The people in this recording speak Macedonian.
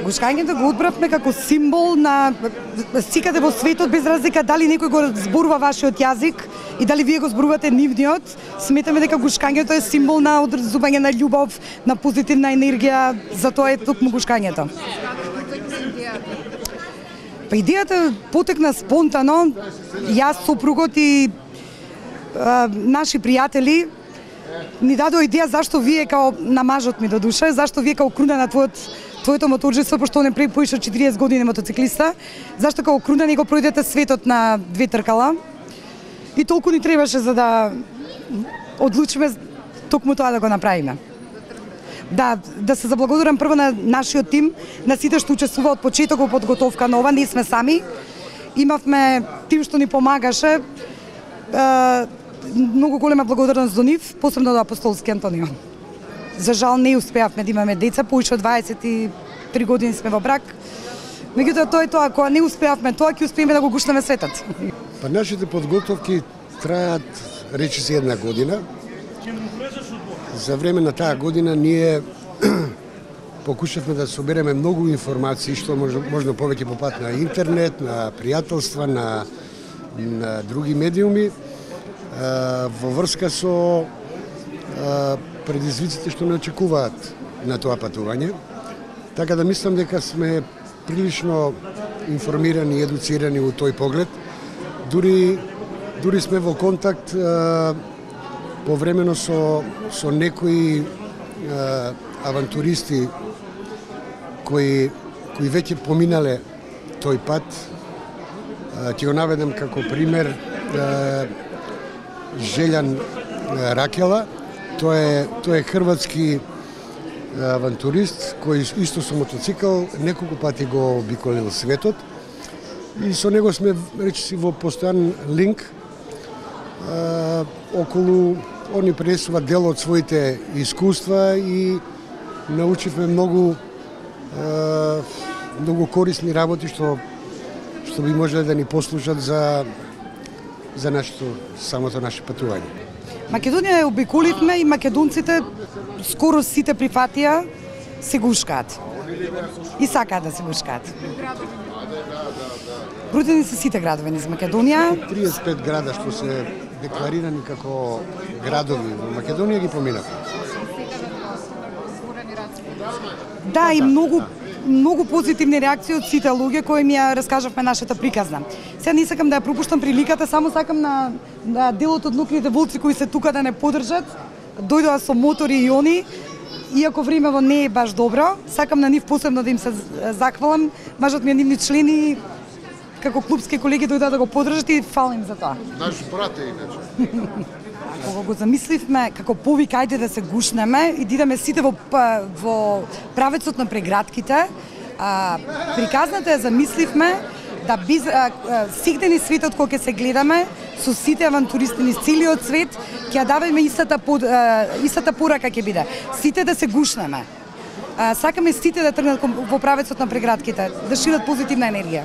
Гушкањето го одбравме како символ на секаде во светот, без разлика дали некој го зборува вашиот јазик и дали вие го зборувате нивниот. Сметаме дека гушкањето е символ на одразување на љубов, на позитивна енергија, затоа е токму гушкањето. Па идејата потекна спонтано. Јас, сопругот и наши пријатели ни дадоа идеја зашто вие као на мажот ми до душа, зашто вие као круна на твоето моторџество, пошто не поише 40 години мотоциклиста, зашто као круна не го пројдете светот на две тркала. И толку ни требаше за да одлучиме токму тоа да го направиме. Да се заблагодарам прво на нашиот тим, на сите што учествува од почеток во подготовка на ова, не сме сами. Имавме тим што ни помагаше. Многу голема благодарност до нив, посебно до Апостолски Антонио. За жал не успеавме да имаме деца, поише од 23 години сме во брак. Меѓутоа тоа е тоа, кога не успеавме тоа, ќе успееме да го гушнеме светот. Па нашите подготовки траат речиси една година. За време на таа година ние покушавме да собереме многу информации што можно повеќе по пат на интернет, на пријателства, на други медиуми во врска со предизвиците што не очекуваат на тоа патување. Така да мислам дека сме прилично информирани и едуцирани во тој поглед. Дури сме во контакт повремено со некои авантуристи кои веќе поминале тој пат. Ќе го наведам како пример Желјан Ракела. Тој е хрватски авантурист кој исто со мотоцикл неколку пати го обиколил светот и со него сме речиси во постојан линк околу. Он ни пренесува дел од своите искуства и научивме многу корисни работи што би можеле да ни послужат за самото наше патување. Македонија ја обиколивме и македонците скоро сите прифатија се гушкаат. И сакаат да се гушкаат. Брудени се сите градови низ Македонија. 35 града што се декларирани како градови во Македонија ги поминавме. Да, и многу позитивни реакции од сите луѓе кои ми ја раскажавме нашата приказна. Сега не сакам да ја пропуштам приликата, само сакам на делот од нукните волци кои се тука да не поддржат, дојдоа со мотори и они, иако времево не е баш добро, сакам на нив посебно да им се захвалам, мажот ми е нивни члени, како клубски колеги дојдоа да го поддржат и фалим за тоа. Наш брат е иначе. Кога го замисливме како повик ајде да се гушнеме и да идеме сите во правецот на прегратките, приказната ја замисливме да сигдени светот кога ќе се гледаме со сите авантуристи низ целиот свет, ќе ја даваме истата порака ќе биде. Сите да се гушнеме. Сакаме сите да тргнат во правецот на прегратките, да шират позитивна енергија.